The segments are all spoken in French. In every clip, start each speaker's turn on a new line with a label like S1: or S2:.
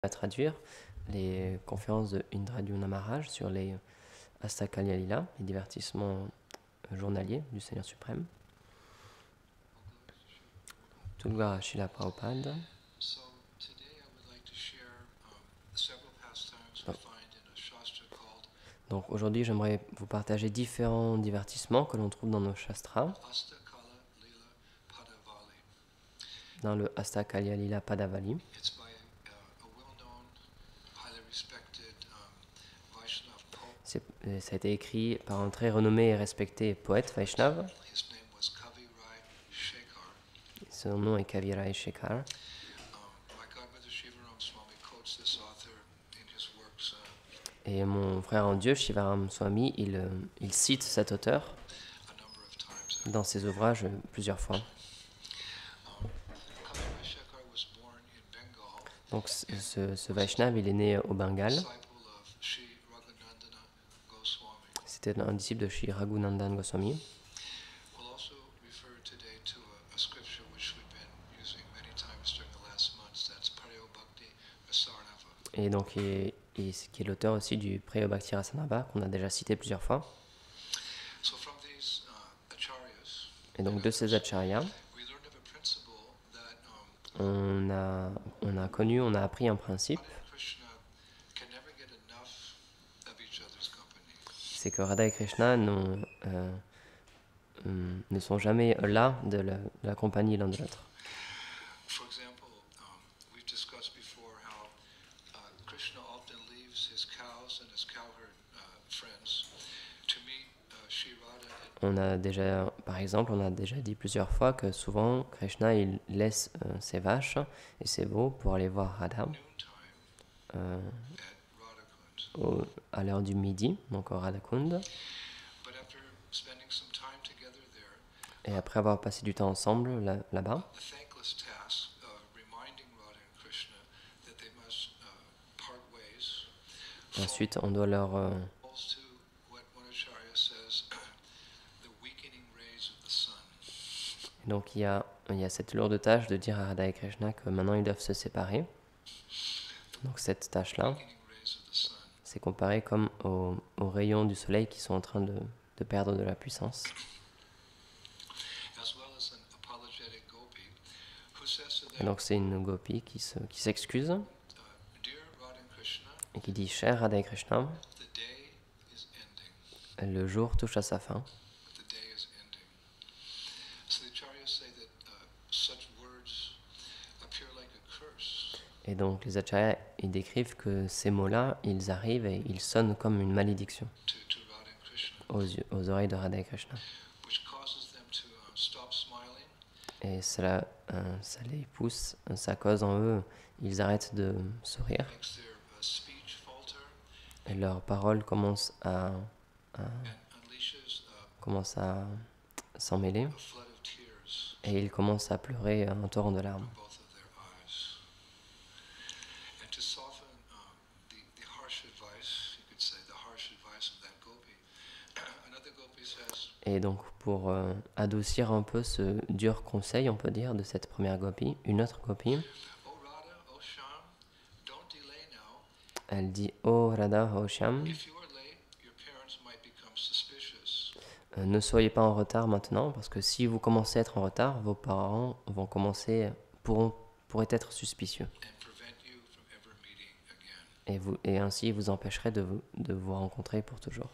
S1: à traduire les conférences de Indradyumna Maharaj sur les Astakalya Lila, les divertissements journaliers du Seigneur suprême. Tulgara Srila Prabhupada. Donc aujourd'hui, j'aimerais vous partager différents divertissements que l'on trouve dans nos shastras, dans le Astakalya Lila Padavali. Ça a été écrit par un très renommé et respecté poète Vaishnav. Son nom est Kaviraj Shekhar. Et mon frère en Dieu, Shivaram Swami, il cite cet auteur dans ses ouvrages plusieurs fois. Donc ce Vaishnav, il est né au Bengale. C'était un disciple de Shri Raghunandan Goswami. Et donc, qui est l'auteur aussi du Preyo Bhakti Rasanabha, qu'on a déjà cité plusieurs fois. Et donc, de ces acharyas, on a appris un principe, c'est que Radha et Krishna ne sont jamais las de la compagnie l'un de l'autre. Par exemple, on a déjà dit plusieurs fois que souvent Krishna il laisse ses vaches et ses veaux pour aller voir Radha à l'heure du midi, donc au Radhakund. Et après avoir passé du temps ensemble là-bas, ensuite on doit leur donc il y a cette lourde tâche de dire à Radha et Krishna que maintenant ils doivent se séparer. Donc cette tâche-là, c'est comparé comme aux rayons du soleil qui sont en train de perdre de la puissance. Et donc c'est une gopi qui s'excuse et qui dit « Cher Radha et Krishna, le jour touche à sa fin. » Et donc les acharyas, ils décrivent que ces mots-là, ils arrivent et ils sonnent comme une malédiction aux oreilles de Radha et Krishna. Et ça les pousse, ça cause en eux, ils arrêtent de sourire. Et leurs paroles commencent à s'en mêler. Et ils commencent à pleurer un torrent de larmes. Et donc pour adoucir un peu ce dur conseil, on peut dire, de cette première gopi, une autre gopi, elle dit « Oh Radha, oh Shyam, ne soyez pas en retard maintenant, parce que si vous commencez à être en retard, vos parents pourraient être suspicieux. Et ainsi vous empêcherez de vous rencontrer pour toujours.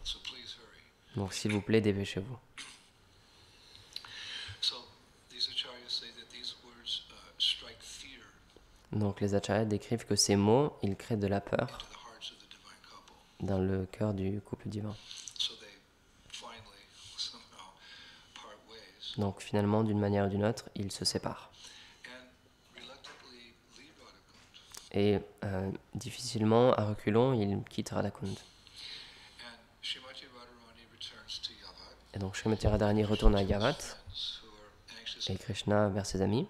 S1: Donc s'il vous plaît, dépêchez-vous. » Donc les acharyas décrivent que ces mots, ils créent de la peur dans le cœur du couple divin. Donc finalement, d'une manière ou d'une autre, ils se séparent. Et difficilement, à reculons, ils quittent Radhakund. Et donc Srimati Radharani retourne à Yavat et Krishna vers ses amis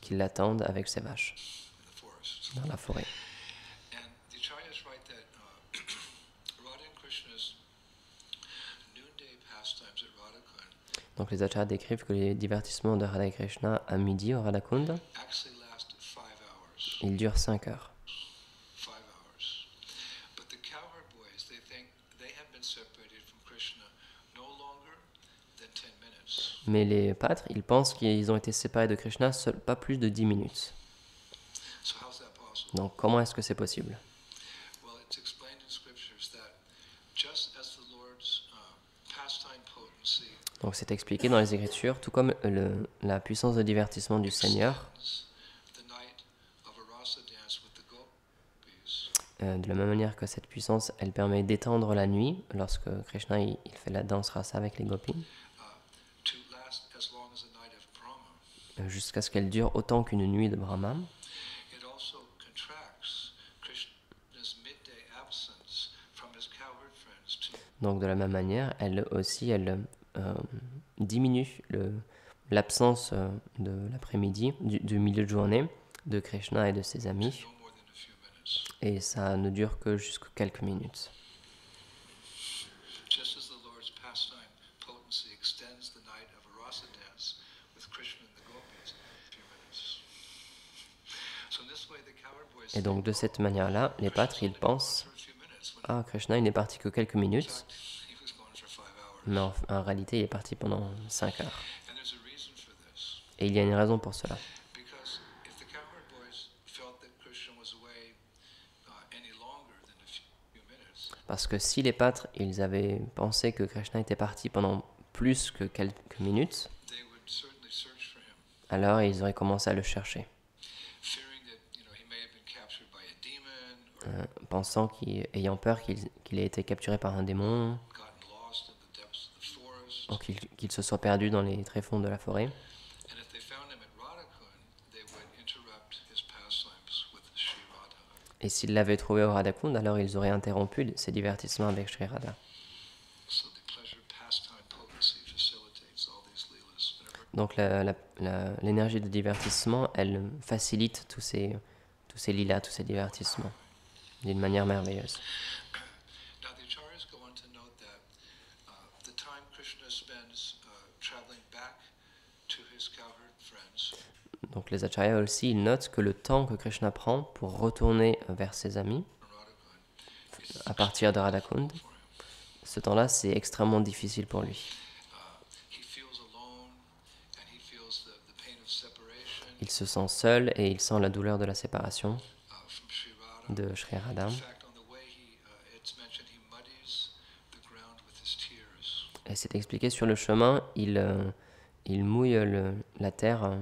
S1: qui l'attendent avec ses vaches dans la forêt. Donc les acharyas décrivent que les divertissements de Radha et Krishna à midi au Radhakund Il dure 5 heures. Mais les pâtres, ils pensent qu'ils ont été séparés de Krishna pas plus de 10 minutes. Donc comment est-ce que c'est possible? Donc c'est expliqué dans les Écritures, tout comme la puissance de divertissement du Seigneur, de la même manière que cette puissance, elle permet d'étendre la nuit lorsque Krishna il fait la danse rasa avec les gopis, jusqu'à ce qu'elle dure autant qu'une nuit de Brahma. Donc de la même manière, elle aussi, elle diminue l'absence de l'après-midi, du milieu de journée de Krishna et de ses amis. Et ça ne dure que jusqu'à quelques minutes. Et donc de cette manière-là, les pâtres, ils pensent « Ah, Krishna, il n'est parti que quelques minutes ». Mais en réalité, il est parti pendant 5 heures. Et il y a une raison pour cela. Parce que si les pâtres, ils avaient pensé que Krishna était parti pendant plus que quelques minutes, alors ils auraient commencé à le chercher. Ayant peur qu'il ait été capturé par un démon, ou qu'il se soit perdu dans les tréfonds de la forêt. Et s'ils l'avaient trouvé au Radhakund, alors ils auraient interrompu ses divertissements avec Sri Radha. Donc l'énergie de divertissement, elle facilite tous ces lilas, tous ces divertissements, d'une manière merveilleuse. Donc les acharyas aussi, ils notent que le temps que Krishna prend pour retourner vers ses amis, à partir de Radhakund, ce temps-là, c'est extrêmement difficile pour lui. Il se sent seul et il sent la douleur de la séparation de Sri Radha. Et c'est expliqué sur le chemin, il mouille la terre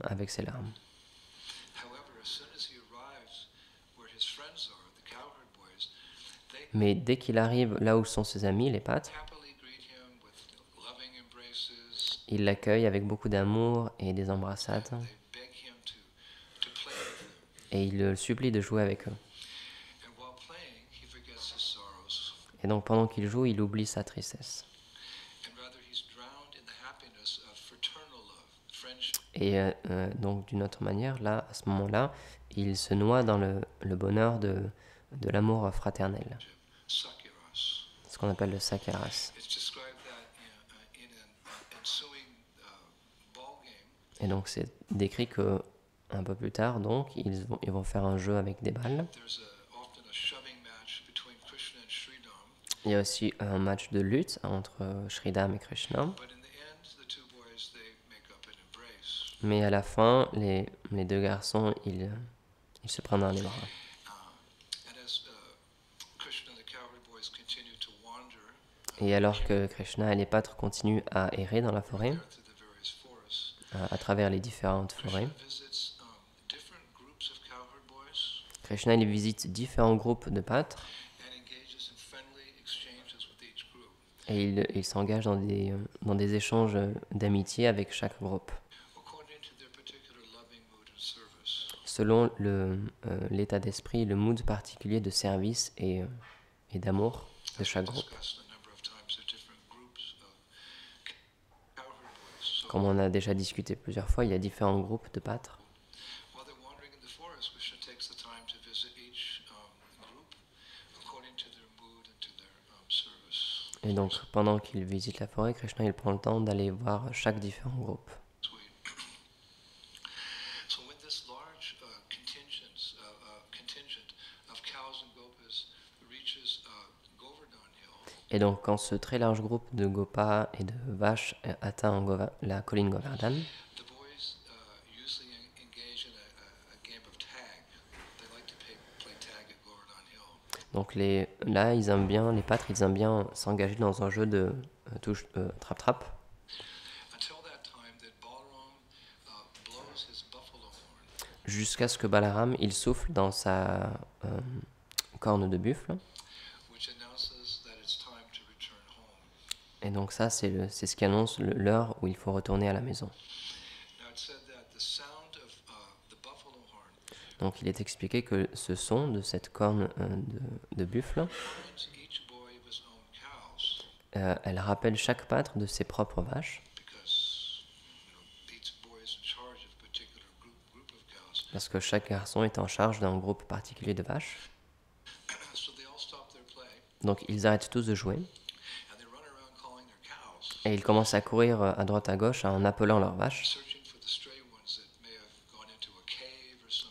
S1: avec ses larmes. Mais dès qu'il arrive là où sont ses amis, les pâtres, ils l'accueillent avec beaucoup d'amour et des embrassades. Et ils le supplient de jouer avec eux. Et donc pendant qu'il joue, il oublie sa tristesse. Et donc d'une autre manière, là, à ce moment-là, il se noie dans le bonheur de l'amour fraternel. Ce qu'on appelle le sakyaras. Et donc c'est décrit que un peu plus tard, donc, ils vont faire un jeu avec des balles. Il y a aussi un match de lutte entre Sridham et Krishna. Mais à la fin, les deux garçons, ils se prennent dans les bras. Et alors que Krishna et les pâtres continuent à errer dans la forêt, à travers les différentes forêts, Krishna il visite différents groupes de pâtres et il s'engage dans des échanges d'amitié avec chaque groupe, selon l'état d'esprit, le mood particulier de service et d'amour de chaque groupe. Comme on a déjà discuté plusieurs fois, il y a différents groupes de pâtres. Et donc, pendant qu'il visite la forêt, Krishna il prend le temps d'aller voir chaque différent groupe. Et donc quand ce très large groupe de Gopas et de vaches atteint la colline Govardhan, donc là ils aiment bien, les pâtres ils aiment bien s'engager dans un jeu de trap-trap. Jusqu'à ce que Balaram il souffle dans sa corne de buffle. Et donc ça, c'est ce qui annonce l'heure où il faut retourner à la maison. Donc il est expliqué que ce son de cette corne de buffle, elle rappelle chaque pâtre de ses propres vaches. Parce que chaque garçon est en charge d'un groupe particulier de vaches. Donc ils arrêtent tous de jouer. Et ils commencent à courir à droite à gauche en appelant leurs vaches.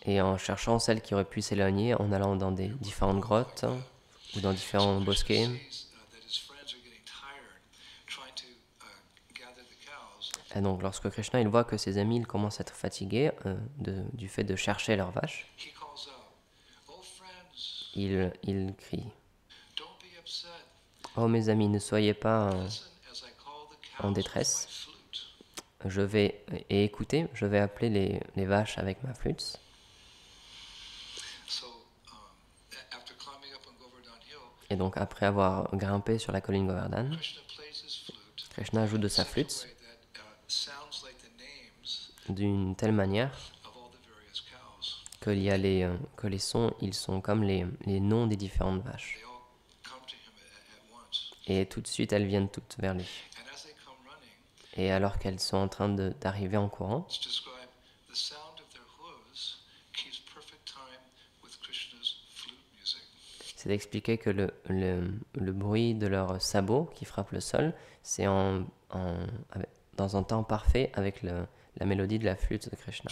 S1: Et en cherchant celles qui auraient pu s'éloigner en allant dans des différentes grottes ou dans différents bosquets. Et donc lorsque Krishna il voit que ses amis ils commencent à être fatigués du fait de chercher leurs vaches, il crie « Oh mes amis, ne soyez pas en détresse. Écoutez, je vais appeler les vaches avec ma flûte. » Et donc après avoir grimpé sur la colline Govardhan, Krishna joue de sa flûte d'une telle manière que les sons ils sont comme les noms des différentes vaches. Et tout de suite elles viennent toutes vers lui. Et alors qu'elles sont en train d'arriver en courant, c'est d'expliquer que le bruit de leurs sabots qui frappent le sol, c'est dans un temps parfait avec la mélodie de la flûte de Krishna.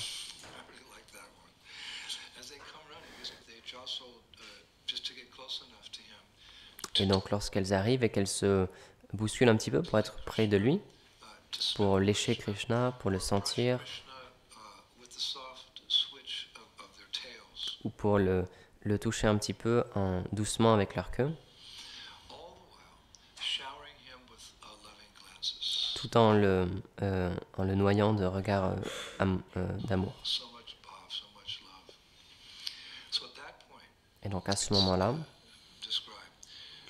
S1: Et donc lorsqu'elles arrivent et qu'elles se bousculent un petit peu pour être près de lui, pour lécher Krishna, pour le sentir, ou pour le toucher un petit peu doucement avec leur queue, tout en le noyant de regards d'amour. Et donc à ce moment-là,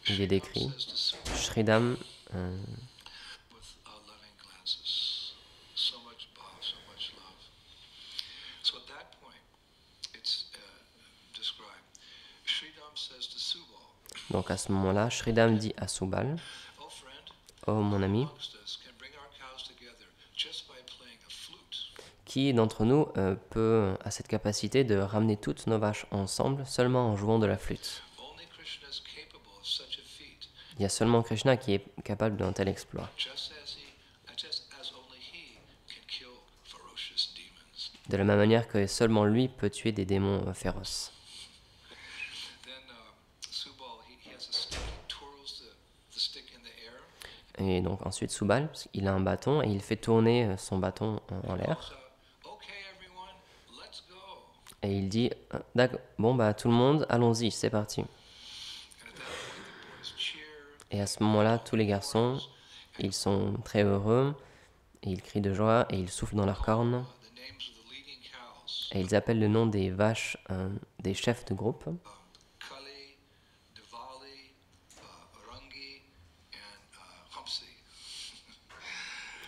S1: il est décrit, Shridam donc à ce moment-là, Shridam dit à Subal, « Oh mon ami, qui d'entre nous a cette capacité de ramener toutes nos vaches ensemble seulement en jouant de la flûte ?» Il y a seulement Krishna qui est capable d'un tel exploit. De la même manière que seulement lui peut tuer des démons féroces. Et donc ensuite Subal, il a un bâton et il fait tourner son bâton en l'air. Et il dit, d'accord, bon bah tout le monde, allons-y, c'est parti. Et à ce moment-là, tous les garçons, ils sont très heureux, et ils crient de joie, et ils soufflent dans leurs cornes. Et ils appellent le nom des vaches des chefs de groupe.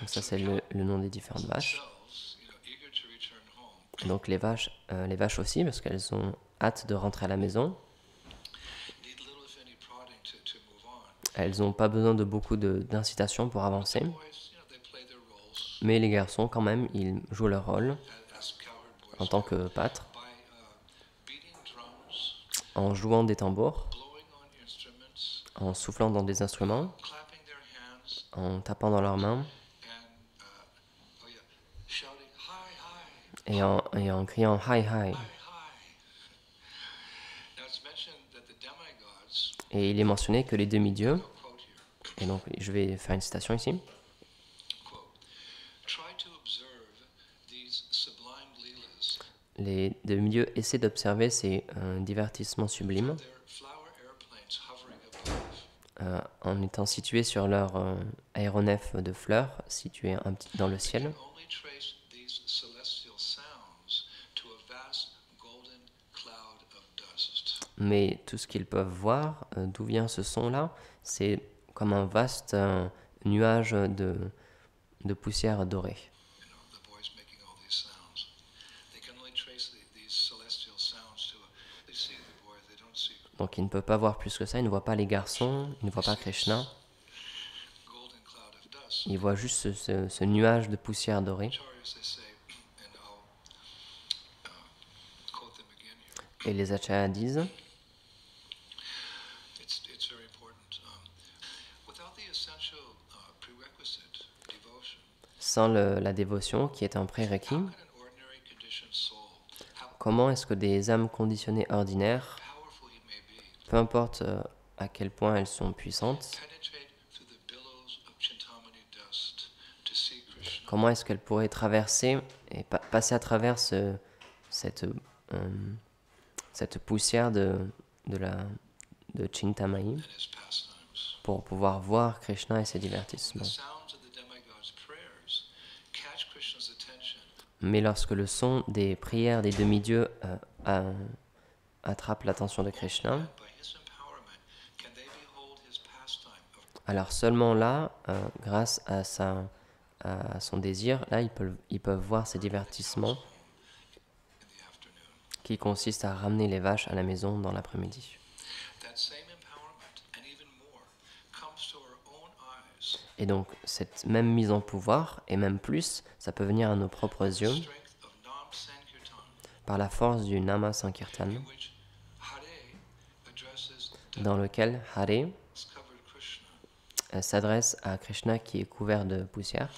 S1: Donc ça c'est le nom des différentes vaches. Et donc les vaches aussi, parce qu'elles ont hâte de rentrer à la maison. Elles n'ont pas besoin de beaucoup d'incitation pour avancer. Mais les garçons, quand même, ils jouent leur rôle en tant que pâtres, en jouant des tambours, en soufflant dans des instruments, en tapant dans leurs mains et en criant « Hi, hi ». Et il est mentionné que les demi-dieux, et donc je vais faire une citation ici, les demi-dieux essaient d'observer ces divertissements sublimes en étant situés sur leur aéronef de fleurs situé dans le ciel. Mais tout ce qu'ils peuvent voir, d'où vient ce son-là, c'est comme un vaste nuage de poussière dorée. Donc ils ne peuvent pas voir plus que ça, ils ne voient pas les garçons, ils ne voient pas Krishna. Ils voient juste ce nuage de poussière dorée. Et les acharyas disent, sans la dévotion qui est un prérequis, comment est-ce que des âmes conditionnées ordinaires, peu importe à quel point elles sont puissantes, comment est-ce qu'elles pourraient traverser et passer à travers cette poussière de Chintamani pour pouvoir voir Krishna et ses divertissements. Mais lorsque le son des prières des demi-dieux attrape l'attention de Krishna, alors seulement là, grâce à son désir, là ils peuvent voir ces divertissements qui consistent à ramener les vaches à la maison dans l'après-midi. Et donc cette même mise en pouvoir, et même plus, ça peut venir à nos propres yeux par la force du Nama Sankirtan, dans lequel Hare s'adresse à Krishna qui est couvert de poussière,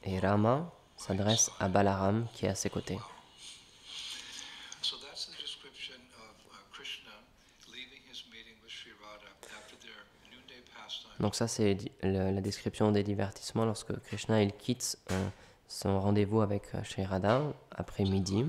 S1: et Rama s'adresse à Balaram qui est à ses côtés. Donc ça c'est la description des divertissements lorsque Krishna il quitte son rendez-vous avec Shri Radha après midi.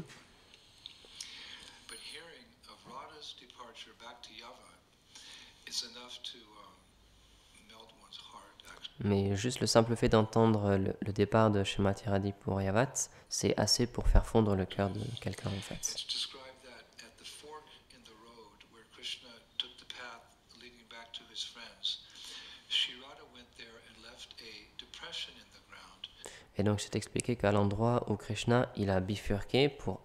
S1: Mais juste le simple fait d'entendre le départ de Srimati Radhi pour Yavat, c'est assez pour faire fondre le cœur de quelqu'un en fait. Et donc c'est expliqué qu'à l'endroit où Krishna il a bifurqué pour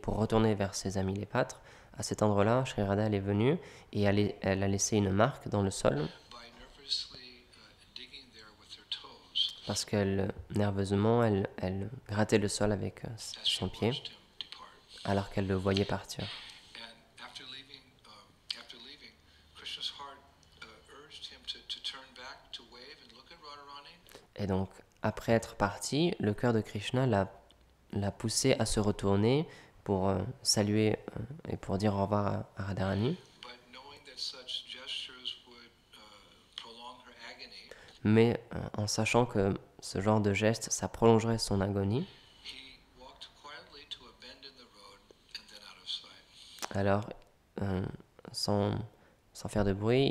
S1: retourner vers ses amis les pâtres, à cet endroit-là, Shri Radha elle est venue et elle a laissé une marque dans le sol parce qu'elle, nerveusement, elle grattait le sol avec son pied alors qu'elle le voyait partir. Et donc, après être parti, le cœur de Krishna l'a poussé à se retourner pour saluer et pour dire au revoir à Radharani. Mais en sachant que ce genre de geste, ça prolongerait son agonie, alors, sans faire de bruit,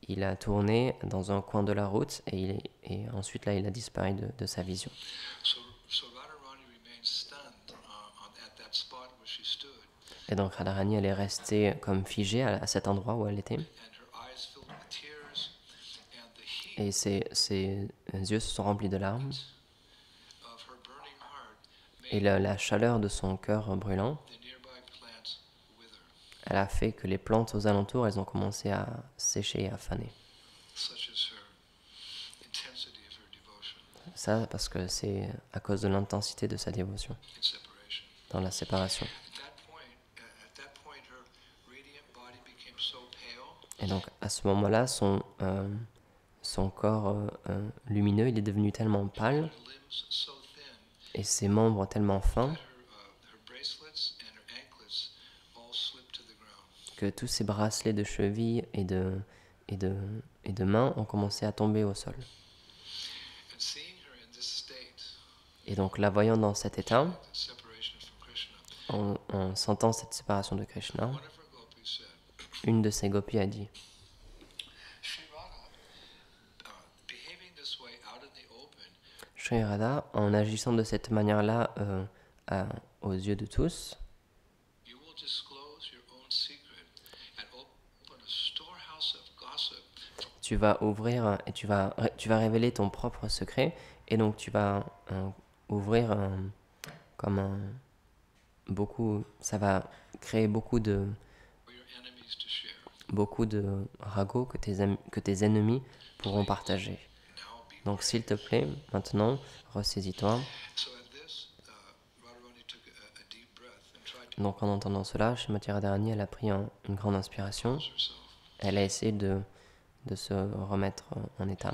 S1: il a tourné dans un coin de la route et ensuite là il a disparu de sa vision. Et donc Radharani elle est restée comme figée à cet endroit où elle était. Et ses yeux se sont remplis de larmes. Et la chaleur de son cœur brûlant, elle a fait que les plantes aux alentours, elles ont commencé à sécher et à faner. Ça parce que c'est à cause de l'intensité de sa dévotion dans la séparation. Et donc à ce moment-là, son corps lumineux, il est devenu tellement pâle et ses membres tellement fins que tous ces bracelets de cheville et de main ont commencé à tomber au sol. Et donc la voyant dans cet état, en sentant cette séparation de Krishna, une de ses gopis a dit: Shri Radha, en agissant de cette manière-là aux yeux de tous, tu vas ouvrir et tu vas révéler ton propre secret, et donc tu vas ouvrir ça va créer beaucoup de ragots que tes ennemis pourront partager. Donc s'il te plaît, maintenant, ressaisis-toi. Donc en entendant cela, Srimati Radharani, elle a pris une grande inspiration. Elle a essayé de se remettre en état.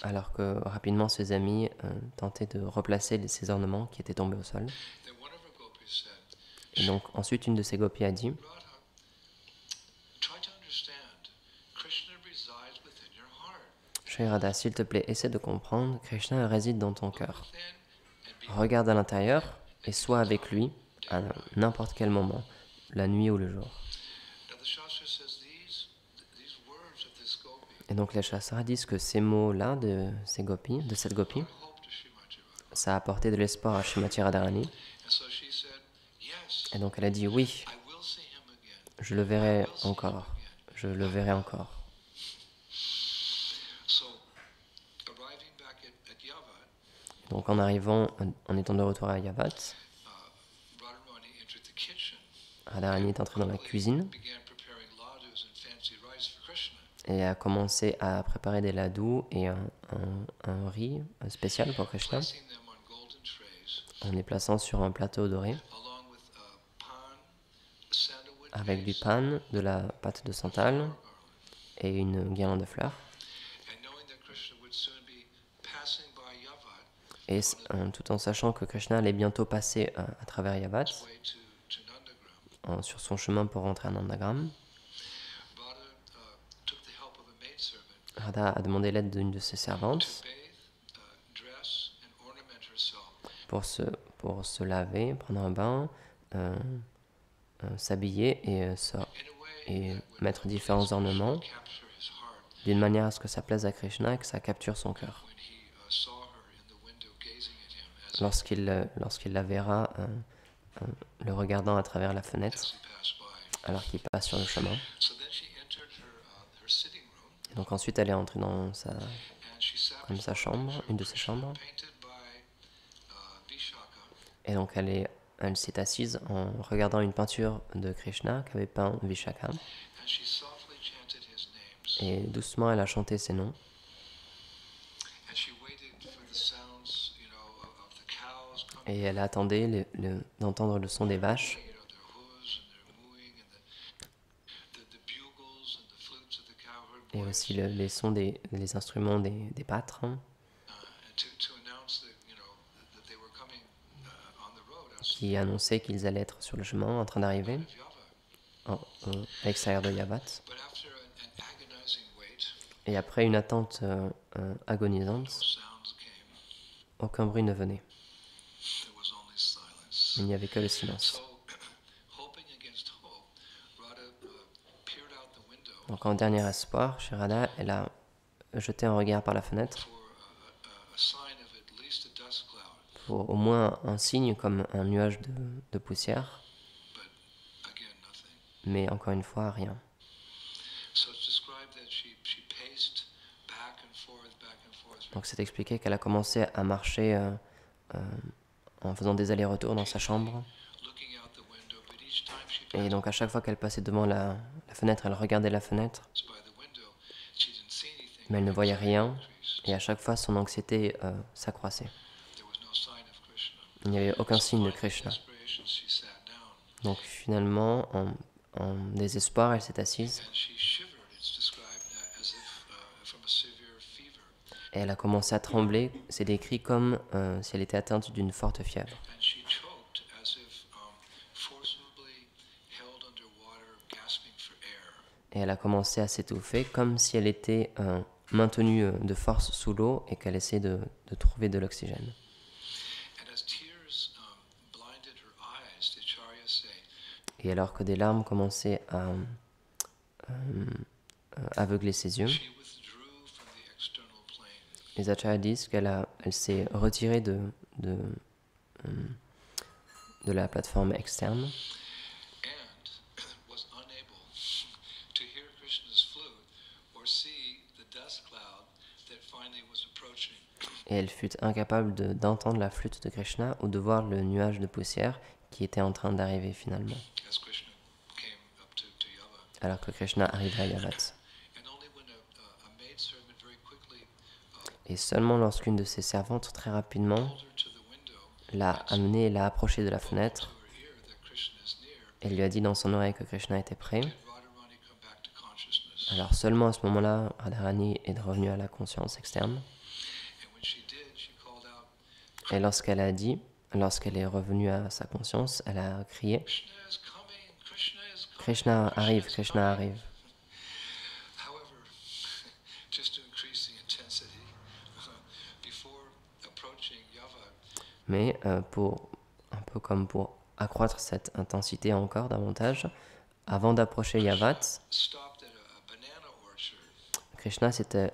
S1: Alors que rapidement ses amis tentaient de replacer ces ornements qui étaient tombés au sol. Et donc ensuite une de ses gopis a dit: Shri Radha, s'il te plaît, essaie de comprendre, Krishna réside dans ton cœur. Regarde à l'intérieur et sois avec lui à n'importe quel moment, la nuit ou le jour. Et donc les Shastras disent que ces mots-là de cette gopie, ça a apporté de l'espoir à Srimati Radharani. Et donc elle a dit: oui, je le verrai encore, je le verrai encore. Donc en arrivant, en étant de retour à Yavat, Radharani est entrée dans la cuisine et a commencé à préparer des ladous et un riz spécial pour Krishna, en les plaçant sur un plateau doré, avec du pan, de la pâte de santal et une guirlande de fleurs. Et tout en sachant que Krishna allait bientôt passer à travers Yavat, sur son chemin pour rentrer à Nandagram, Radha a demandé l'aide d'une de ses servantes pour se laver, prendre un bain, s'habiller et mettre différents ornements d'une manière à ce que ça plaise à Krishna et que ça capture son cœur. Lorsqu'il la verra le regardant à travers la fenêtre alors qu'il passe sur le chemin. Et donc ensuite elle est entrée dans sa chambre, une de ses chambres. Et donc elle s'est assise en regardant une peinture de Krishna qu'avait peint Vishaka. Et doucement elle a chanté ses noms. Et elle attendait d'entendre le son des vaches et aussi les sons des instruments des pâtres qui annonçaient qu'ils allaient être sur le chemin en train d'arriver à l'extérieur de Yavat. Et après une attente agonisante, aucun bruit ne venait. Il n'y avait que le silence. Donc en dernier espoir, Shri Radha, elle a jeté un regard par la fenêtre pour au moins un signe comme un nuage de poussière. Mais encore une fois, rien. Donc c'est expliqué qu'elle a commencé à marcher en faisant des allers-retours dans sa chambre. Et donc à chaque fois qu'elle passait devant la fenêtre, elle regardait la fenêtre. Mais elle ne voyait rien. Et à chaque fois, son anxiété s'accroissait. Il n'y avait aucun signe de Krishna. Donc finalement, en désespoir, elle s'est assise. Et elle a commencé à trembler, c'est décrit comme si elle était atteinte d'une forte fièvre. Et elle a commencé à s'étouffer comme si elle était maintenue de force sous l'eau et qu'elle essayait de trouver de l'oxygène. Et alors que des larmes commençaient à aveugler ses yeux, les acharyas disent qu'elle s'est retirée de la plateforme externe et elle fut incapable d'entendre la flûte de Krishna ou de voir le nuage de poussière qui était en train d'arriver finalement, alors que Krishna arrivait à Yavat. Et seulement lorsqu'une de ses servantes, très rapidement, l'a amenée et l'a approchée de la fenêtre, elle lui a dit dans son oreille que Krishna était prêt. Alors seulement à ce moment-là, Radharani est revenue à la conscience externe. Et lorsqu'elle est revenue à sa conscience, elle a crié « Krishna arrive, Krishna arrive ». Mais un peu comme pour accroître cette intensité encore davantage, avant d'approcher Yavat, Krishna s'est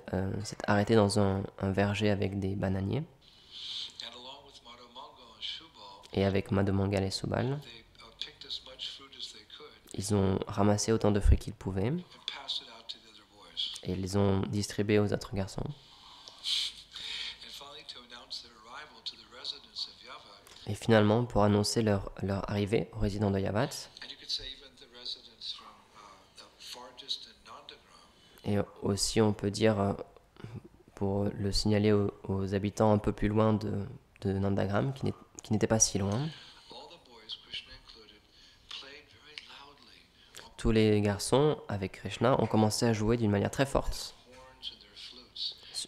S1: arrêté dans un verger avec des bananiers et avec Madhumangal et Subal. Ils ont ramassé autant de fruits qu'ils pouvaient et ils les ont distribués aux autres garçons. Et finalement, pour annoncer leur arrivée aux résidents de Yavat, et aussi on peut dire, pour le signaler aux habitants un peu plus loin de Nandagram, qui n'était pas si loin, tous les garçons, avec Krishna, ont commencé à jouer d'une manière très forte,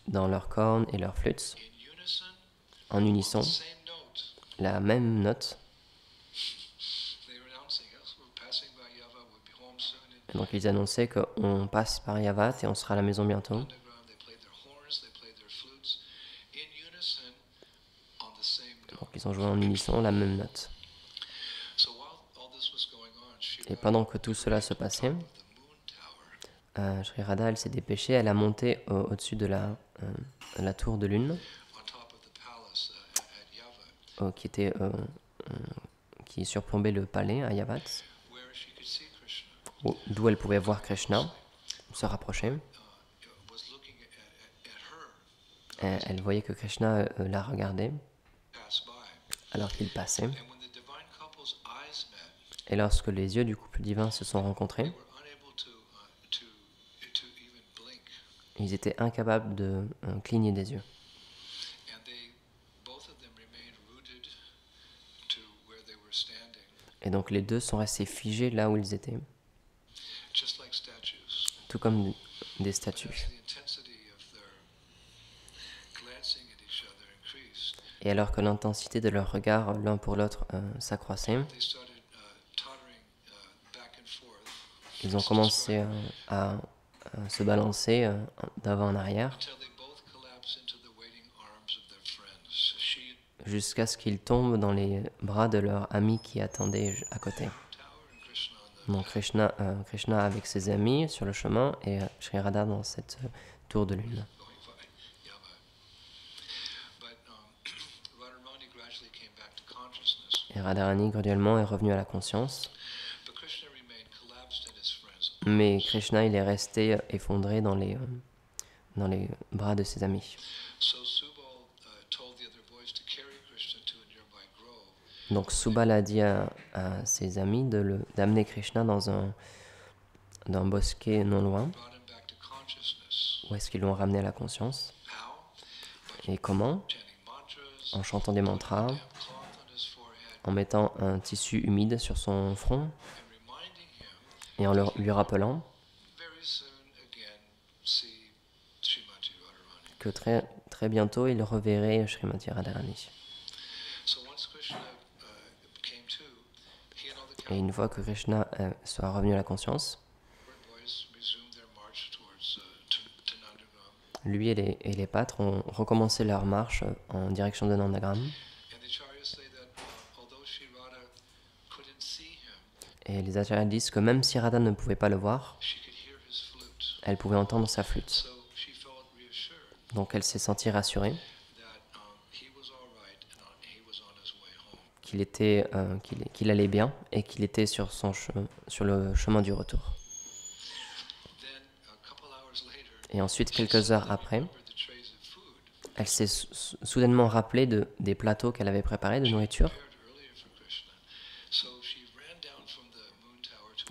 S1: dans leurs cornes et leurs flûtes, en unisson, la même note. Et donc ils annonçaient qu'on passe par Yavat et on sera à la maison bientôt. Donc ils ont joué en unisson la même note. Et pendant que tout cela se passait, Shri Radha, elle s'est dépêchée, elle a monté au-dessus de la tour de lune, qui surplombait le palais à Yavat, d'où elle pouvait voir Krishna se rapprocher. Elle voyait que Krishna la regardait alors qu'il passait. Et lorsque les yeux du couple divin se sont rencontrés, ils étaient incapables de cligner des yeux. Et donc les deux sont restés figés là où ils étaient, tout comme des statues. Et alors que l'intensité de leur regard l'un pour l'autre s'accroissait, ils ont commencé à se balancer d'avant en arrière jusqu'à ce qu'ils tombent dans les bras de leur ami qui attendait à côté. Donc Krishna avec ses amis sur le chemin et Shri Radha dans cette tour de lune. Et Radharani graduellement est revenu à la conscience. Mais Krishna, il est resté effondré dans les bras de ses amis. Donc Subal a dit à ses amis d'amener Krishna dans un bosquet non loin, où est-ce qu'ils l'ont ramené à la conscience. Et comment? En chantant des mantras, en mettant un tissu humide sur son front, et en lui rappelant que très, très bientôt, il reverrait Srimati Radharani. Et une fois que Krishna soit revenu à la conscience, lui et les pâtres ont recommencé leur marche en direction de Nandagram. Et les acharyas disent que même si Radha ne pouvait pas le voir, elle pouvait entendre sa flûte. Donc elle s'est sentie rassurée qu'il allait bien et qu'il était sur le chemin du retour. Et ensuite, quelques heures après, elle s'est soudainement rappelée des plateaux qu'elle avait préparés de nourriture,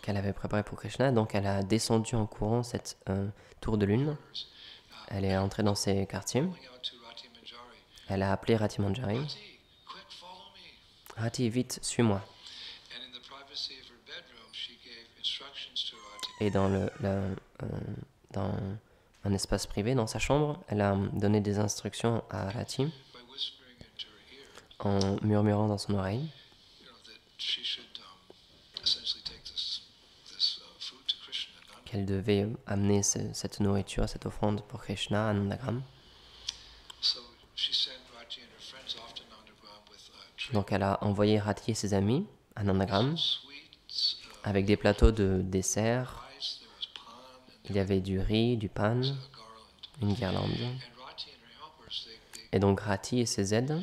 S1: qu'elle avait préparé pour Krishna. Donc elle a descendu en courant cette tour de lune. Elle est entrée dans ses quartiers. Elle a appelé Rati Manjari. Rati, vite, suis-moi. Et dans un espace privé, dans sa chambre, elle a donné des instructions à Rati en murmurant dans son oreille qu'elle devait amener cette nourriture, cette offrande pour Krishna à Nandagram. Donc elle a envoyé Rati et ses amis à Nandagram avec des plateaux de dessert. Il y avait du riz, du pan, une guirlande. Et donc Rati et ses aides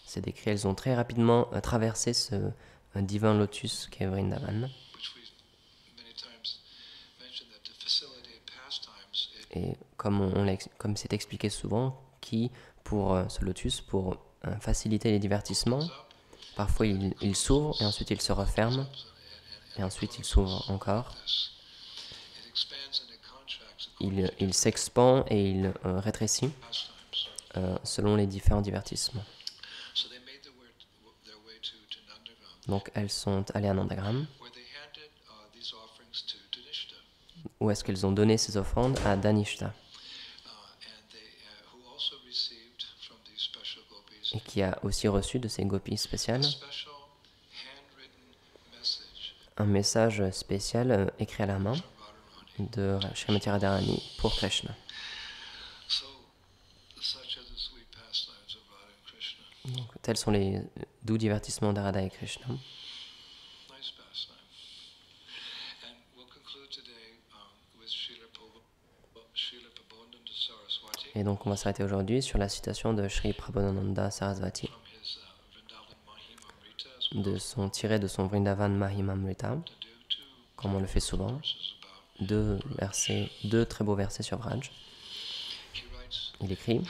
S1: c'est décrit, elles ont très rapidement traversé ce divin lotus qu'est Vrindavan. Et comme c'est expliqué souvent, pour ce lotus, pour faciliter les divertissements, parfois il s'ouvre et ensuite il se referme et ensuite il s'ouvre encore. Il s'expand et il rétrécit selon les différents divertissements. Donc elles sont allées à Nandagram, où est-ce qu'elles ont donné ces offrandes à Dhanishta, et qui a aussi reçu de ces gopis spéciales un message spécial écrit à la main de Srimati Radharani pour Krishna. Donc, tels sont les doux divertissements de Radha et Krishna. Et donc on va s'arrêter aujourd'hui sur la citation de Sri Prabodhananda Sarasvati, tiré de son Vrindavan Mahimamrita, comme on le fait souvent, deux très beaux versets sur Vraj. Il écrit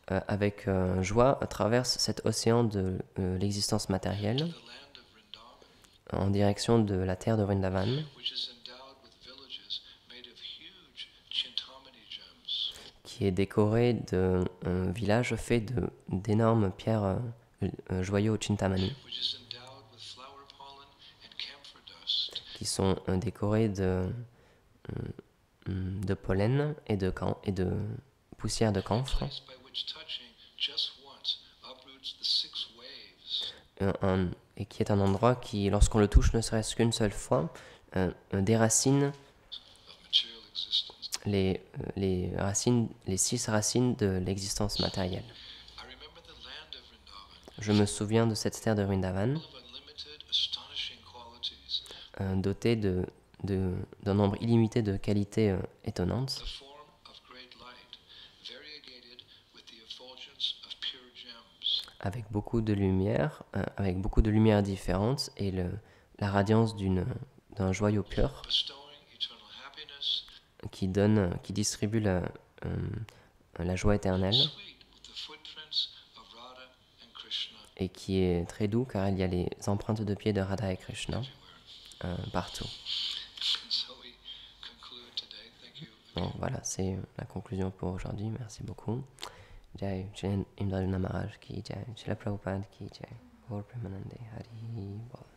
S1: avec joie traverse cet océan de l'existence matérielle en direction de la terre de Vrindavan, qui est décoré d'un village fait d'énormes pierres joyaux Chintamani, qui sont décorés de pollen et de poussière de camphre, et qui est un endroit qui, lorsqu'on le touche ne serait-ce qu'une seule fois, déracine les 6 racines de l'existence matérielle. Je me souviens de cette terre de Vrindavan, dotée d'un nombre illimité de qualités étonnantes, avec beaucoup de lumière, différentes et la radiance d'un joyau pur qui distribue la joie éternelle et qui est très doux car il y a les empreintes de pieds de Radha et Krishna partout. Bon, voilà, c'est la conclusion pour aujourd'hui. Merci beaucoup. Jai Shri Imdaduna Maharaj ki jai, Srila Prabhupada ki jai, Gaur Premanande Hari Bol.